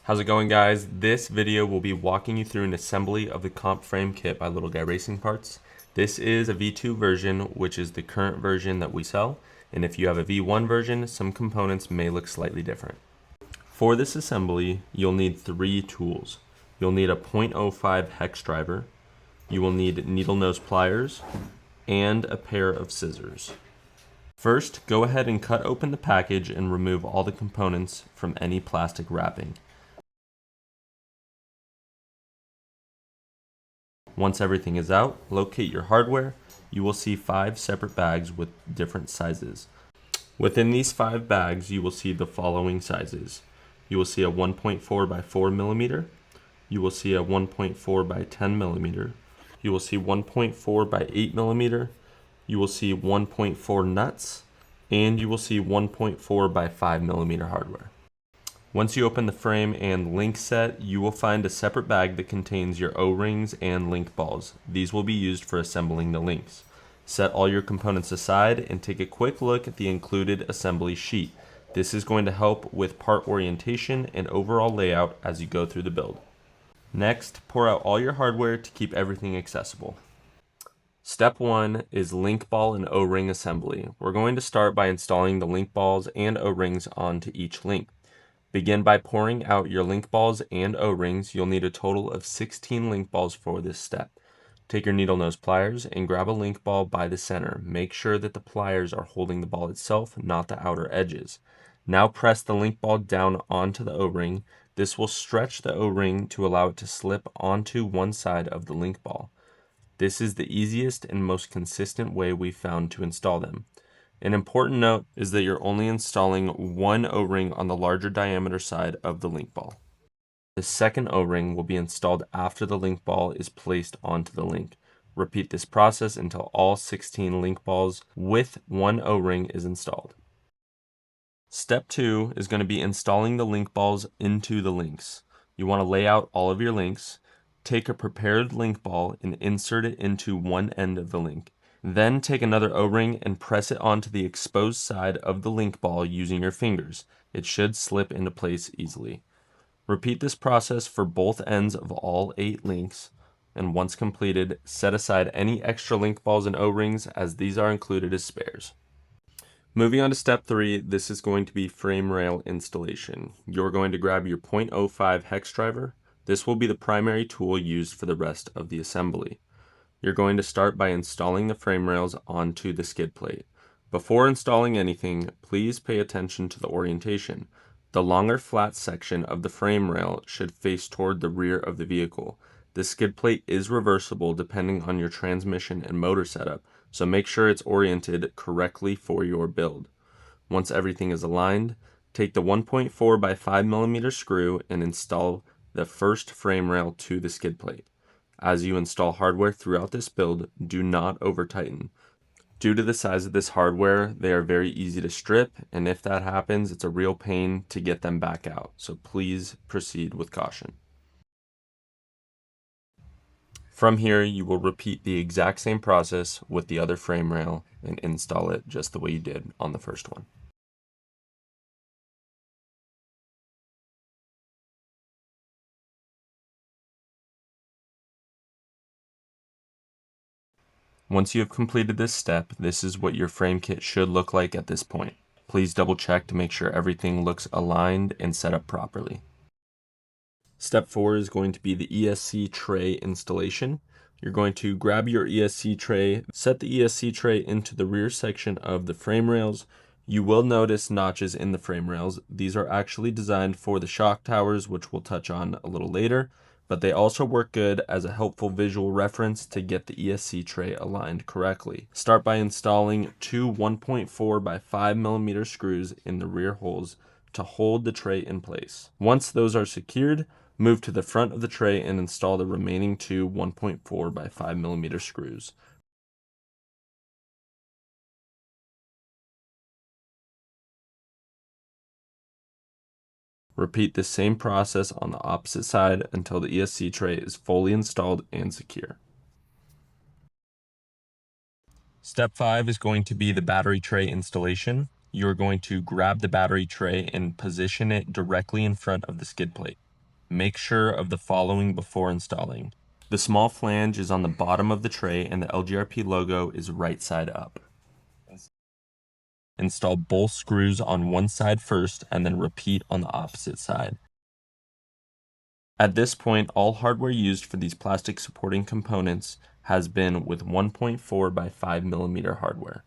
How's it going, guys? This video will be walking you through an assembly of the Comp Frame Kit by Little Guy Racing Parts. This is a V2 version, which is the current version that we sell, and if you have a V1 version, some components may look slightly different. For this assembly, you'll need 3 tools. You'll need a .05 hex driver, you will need needle nose pliers, and a pair of scissors. First, go ahead and cut open the package and remove all the components from any plastic wrapping. Once everything is out, locate your hardware. You will see 5 separate bags with different sizes. Within these 5 bags, you will see the following sizes. You will see a 1.4 by 4 millimeter. You will see a 1.4 by 10 millimeter. You will see 1.4 by 8 millimeter. You will see 1.4 nuts, and you will see 1.4 by 5 millimeter hardware. Once you open the frame and link set, you will find a separate bag that contains your O-rings and link balls. These will be used for assembling the links. Set all your components aside and take a quick look at the included assembly sheet. This is going to help with part orientation and overall layout as you go through the build. Next, pour out all your hardware to keep everything accessible. Step 1 is link ball and O-ring assembly. We're going to start by installing the link balls and O-rings onto each link. Begin by pouring out your link balls and O-rings. You'll need a total of 16 link balls for this step. Take your needle nose pliers and grab a link ball by the center. Make sure that the pliers are holding the ball itself, not the outer edges. Now press the link ball down onto the O-ring. This will stretch the O-ring to allow it to slip onto one side of the link ball. This is the easiest and most consistent way we've found to install them. An important note is that you're only installing one O-ring on the larger diameter side of the link ball. The second O-ring will be installed after the link ball is placed onto the link. Repeat this process until all 16 link balls with one O-ring is installed. Step 2 is going to be installing the link balls into the links. You want to lay out all of your links. Take a prepared link ball and insert it into one end of the link. Then take another O-ring and press it onto the exposed side of the link ball using your fingers. It should slip into place easily. Repeat this process for both ends of all 8 links, and once completed, set aside any extra link balls and O-rings as these are included as spares. Moving on to step 3, this is going to be frame rail installation. You're going to grab your .05 hex driver. This will be the primary tool used for the rest of the assembly. You're going to start by installing the frame rails onto the skid plate. Before installing anything, please pay attention to the orientation. The longer flat section of the frame rail should face toward the rear of the vehicle. The skid plate is reversible depending on your transmission and motor setup, so make sure it's oriented correctly for your build. Once everything is aligned, take the 1.4 by 5 millimeter screw and install the first frame rail to the skid plate. As you install hardware throughout this build, do not over tighten. Due to the size of this hardware, they are very easy to strip, and if that happens, it's a real pain to get them back out, so please proceed with caution. From here, you will repeat the exact same process with the other frame rail and install it just the way you did on the first one. Once you have completed this step, this is what your frame kit should look like at this point. Please double check to make sure everything looks aligned and set up properly. Step 4 is going to be the ESC tray installation. You're going to grab your ESC tray, set the ESC tray into the rear section of the frame rails. You will notice notches in the frame rails. These are actually designed for the shock towers, which we'll touch on a little later, but they also work good as a helpful visual reference to get the ESC tray aligned correctly. Start by installing 2 1.4 by 5 millimeter screws in the rear holes to hold the tray in place. Once those are secured, move to the front of the tray and install the remaining 2 1.4 by 5 millimeter screws. Repeat the same process on the opposite side until the ESC tray is fully installed and secure. Step 5 is going to be the battery tray installation. You're going to grab the battery tray and position it directly in front of the skid plate. make sure of the following before installing. The small flange is on the bottom of the tray and the LGRP logo is right side up. Install both screws on one side first and then repeat on the opposite side. At this point, all hardware used for these plastic supporting components has been with 1.4 by 5 millimeter hardware.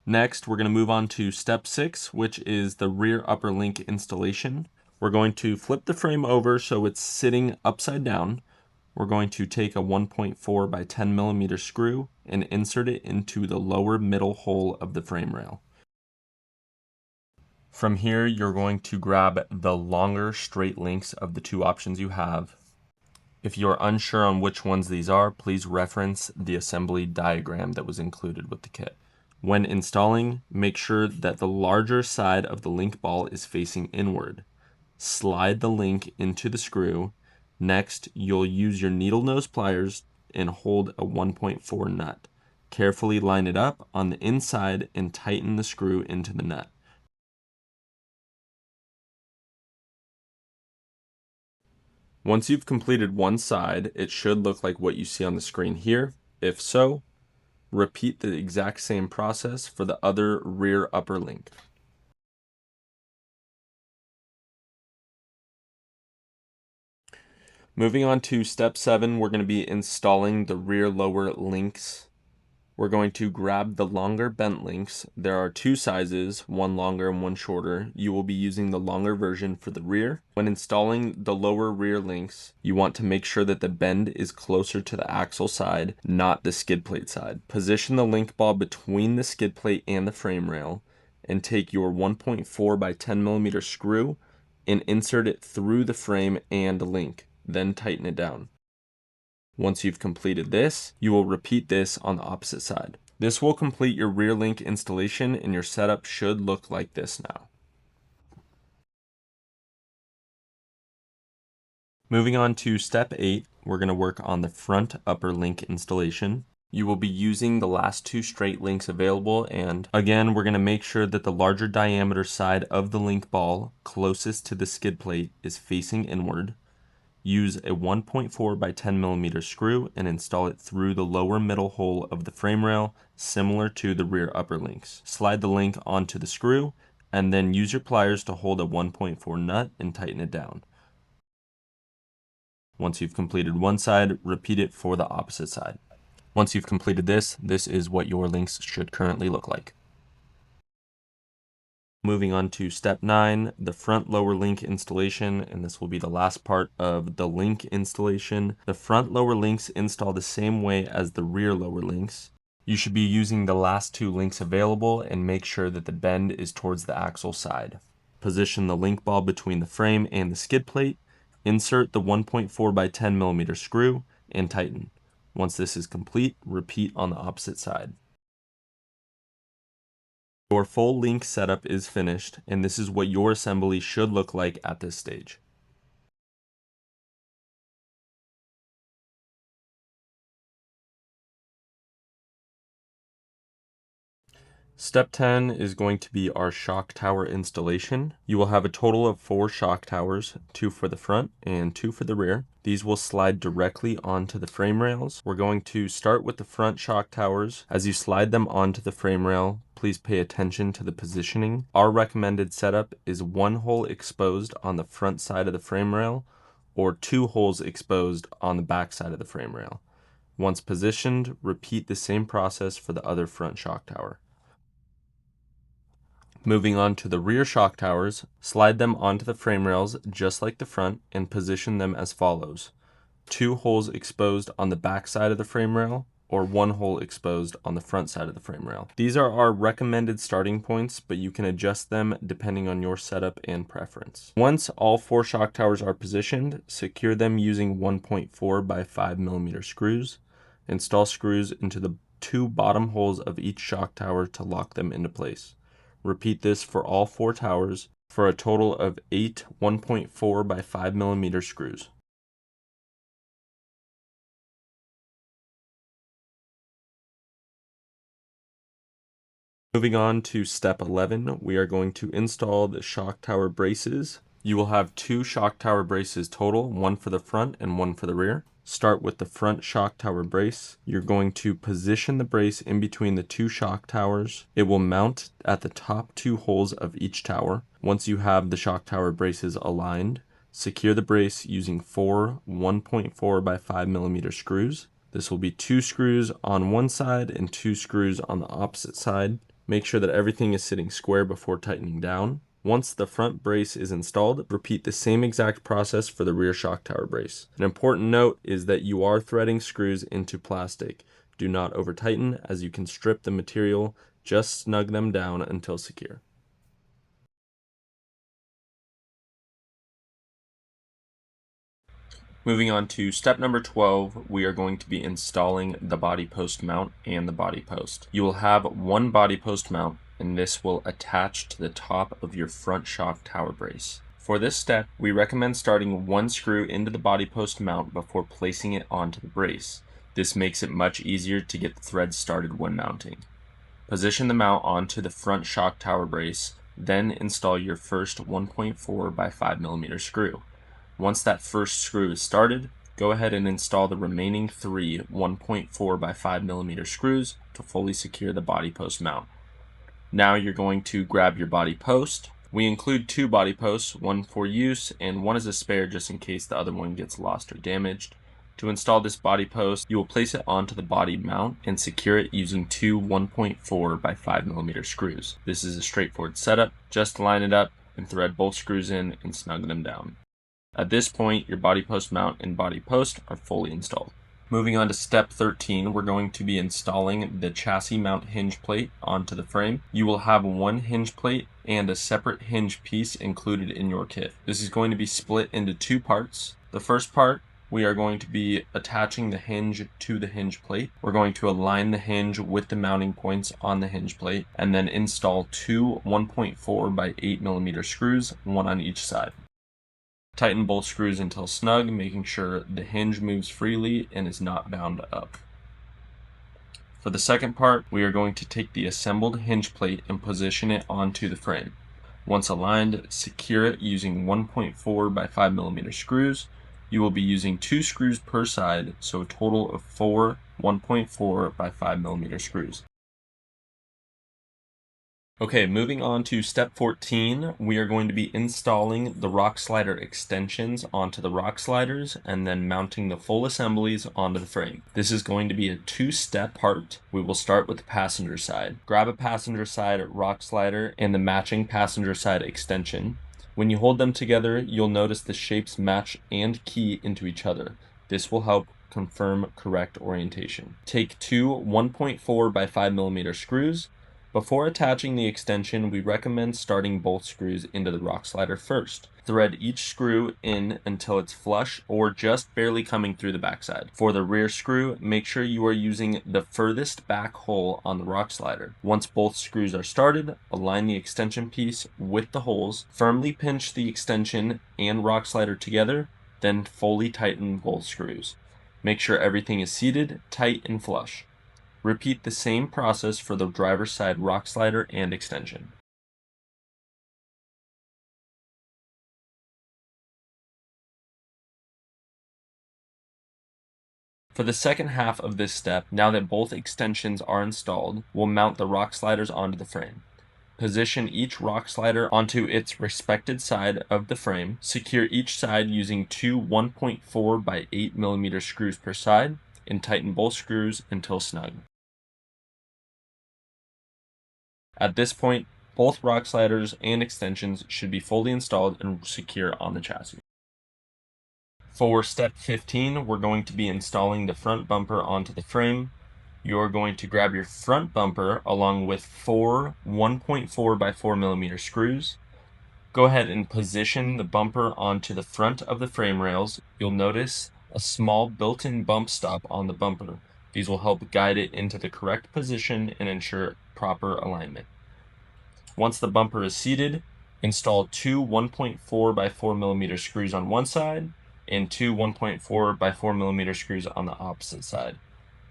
Next, we're going to move on to step 6, which is the rear upper link installation. We're going to flip the frame over so it's sitting upside down. We're going to take a 1.4 by 10 millimeter screw and insert it into the lower middle hole of the frame rail. From here, you're going to grab the longer straight links of the two options you have. If you're unsure on which ones these are, please reference the assembly diagram that was included with the kit. When installing, make sure that the larger side of the link ball is facing inward. Slide the link into the screw. Next, you'll use your needle nose pliers and hold a 1.4 nut. Carefully line it up on the inside and tighten the screw into the nut. Once you've completed one side, it should look like what you see on the screen here. If so, repeat the exact same process for the other rear upper link. Moving on to step 7, we're going to be installing the rear lower links. We're going to grab the longer bent links. There are two sizes, one longer and one shorter. You will be using the longer version for the rear. When installing the lower rear links, you want to make sure that the bend is closer to the axle side, not the skid plate side. Position the link ball between the skid plate and the frame rail and take your 1.4 by 10 millimeter screw and insert it through the frame and link, then tighten it down. Once you've completed this, you will repeat this on the opposite side. This will complete your rear link installation and your setup should look like this now. Moving on to step 8, we're going to work on the front upper link installation. You will be using the last two straight links available, and again, we're going to make sure that the larger diameter side of the link ball closest to the skid plate is facing inward. Use a 1.4 by 10 millimeter screw and install it through the lower middle hole of the frame rail, similar to the rear upper links. Slide the link onto the screw and then use your pliers to hold a 1.4 nut and tighten it down. Once you've completed one side, repeat it for the opposite side. Once you've completed this, this is what your links should currently look like. Moving on to step 9, the front lower link installation, and this will be the last part of the link installation. The front lower links install the same way as the rear lower links. You should be using the last two links available and make sure that the bend is towards the axle side. Position the link ball between the frame and the skid plate, insert the 1.4 by 10 millimeter screw, and tighten. Once this is complete, repeat on the opposite side. Your full link setup is finished, and this is what your assembly should look like at this stage. Step 10 is going to be our shock tower installation. You will have a total of 4 shock towers, 2 for the front and 2 for the rear. These will slide directly onto the frame rails. We're going to start with the front shock towers. As you slide them onto the frame rail, please pay attention to the positioning. Our recommended setup is 1 hole exposed on the front side of the frame rail or 2 holes exposed on the back side of the frame rail. Once positioned, repeat the same process for the other front shock tower. Moving on to the rear shock towers, slide them onto the frame rails just like the front and position them as follows. 2 holes exposed on the back side of the frame rail or 1 hole exposed on the front side of the frame rail. These are our recommended starting points, but you can adjust them depending on your setup and preference. Once all 4 shock towers are positioned, secure them using 1.4 by 5 millimeter screws. Install screws into the 2 bottom holes of each shock tower to lock them into place. Repeat this for all 4 towers for a total of 8 1.4 by 5 millimeter screws. Moving on to step 11, we are going to install the shock tower braces. You will have 2 shock tower braces total, one for the front and one for the rear. Start with the front shock tower brace. You're going to position the brace in between the 2 shock towers. It will mount at the top 2 holes of each tower. Once you have the shock tower braces aligned, secure the brace using 4 1.4 by 5 millimeter screws. This will be 2 screws on one side and 2 screws on the opposite side. Make sure that everything is sitting square before tightening down. Once the front brace is installed, repeat the same exact process for the rear shock tower brace. An important note is that you are threading screws into plastic. Do not over tighten, as you can strip the material. Just snug them down until secure. Moving on to step number 12, we are going to be installing the body post mount and the body post. You will have one body post mount, and this will attach to the top of your front shock tower brace. For this step, we recommend starting one screw into the body post mount before placing it onto the brace. This makes it much easier to get the threads started when mounting. Position the mount onto the front shock tower brace, then install your first 1.4 by 5 millimeter screw. Once that first screw is started, go ahead and install the remaining 3 1.4 by 5 millimeter screws to fully secure the body post mount. Now you're going to grab your body post. We include 2 body posts, one for use and one as a spare just in case the other one gets lost or damaged. To install this body post, you will place it onto the body mount and secure it using 2 1.4 by 5 millimeter screws. This is a straightforward setup. Just line it up and thread both screws in and snug them down. At this point, your body post mount and body post are fully installed. Moving on to step 13, we're going to be installing the chassis mount hinge plate onto the frame. You will have one hinge plate and a separate hinge piece included in your kit. This is going to be split into 2 parts. The first part, we are going to be attaching the hinge to the hinge plate. We're going to align the hinge with the mounting points on the hinge plate and then install 2 1.4 by 8 millimeter screws, one on each side. Tighten both screws until snug, making sure the hinge moves freely and is not bound up. For the second part, we are going to take the assembled hinge plate and position it onto the frame. Once aligned, secure it using 1.4 by 5 millimeter screws. You will be using 2 screws per side, so a total of 4 1.4 by 5 millimeter screws. Okay, moving on to step 14, we are going to be installing the rock slider extensions onto the rock sliders and then mounting the full assemblies onto the frame. This is going to be a 2-step part. We will start with the passenger side. Grab a passenger side rock slider and the matching passenger side extension. When you hold them together, you'll notice the shapes match and key into each other. This will help confirm correct orientation. Take 2 1.4 by 5 millimeter screws. Before attaching the extension, we recommend starting both screws into the rock slider first. Thread each screw in until it's flush or just barely coming through the backside. For the rear screw, make sure you are using the furthest back hole on the rock slider. Once both screws are started, align the extension piece with the holes, firmly pinch the extension and rock slider together, then fully tighten both screws. Make sure everything is seated, tight, and flush. Repeat the same process for the driver's side rock slider and extension. For the second half of this step, now that both extensions are installed, we'll mount the rock sliders onto the frame. Position each rock slider onto its respected side of the frame. Secure each side using 2 1.4 by 8 millimeter screws per side and tighten both screws until snug. At this point, both rock sliders and extensions should be fully installed and secure on the chassis. For step 15, we're going to be installing the front bumper onto the frame. You're going to grab your front bumper along with 4 1.4 by 4 millimeter screws. Go ahead and position the bumper onto the front of the frame rails. You'll notice a small built-in bump stop on the bumper. These will help guide it into the correct position and ensure proper alignment. Once the bumper is seated, install 2 1.4 by 4 millimeter screws on one side and 2 1.4 by 4 millimeter screws on the opposite side.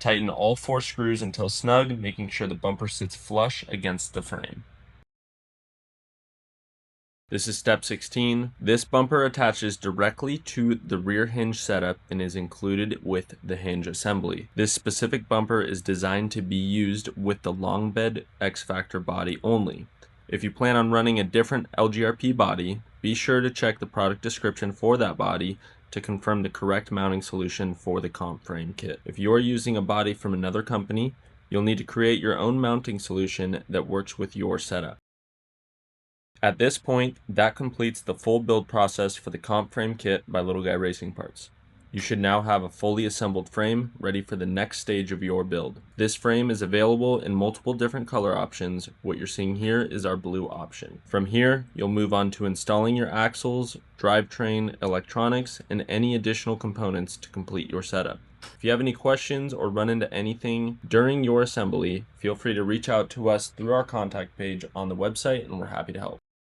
Tighten all 4 screws until snug, making sure the bumper sits flush against the frame. This is step 16. This bumper attaches directly to the rear hinge setup and is included with the hinge assembly. This specific bumper is designed to be used with the long bed X-Factor body only. If you plan on running a different LGRP body, be sure to check the product description for that body to confirm the correct mounting solution for the Comp Frame Kit. If you are using a body from another company, you'll need to create your own mounting solution that works with your setup. At this point, that completes the full build process for the Comp Frame Kit by Little Guy Racing Parts. You should now have a fully assembled frame ready for the next stage of your build. This frame is available in multiple different color options. What you're seeing here is our blue option. From here, you'll move on to installing your axles, drivetrain, electronics, and any additional components to complete your setup. If you have any questions or run into anything during your assembly, feel free to reach out to us through our contact page on the website and we're happy to help.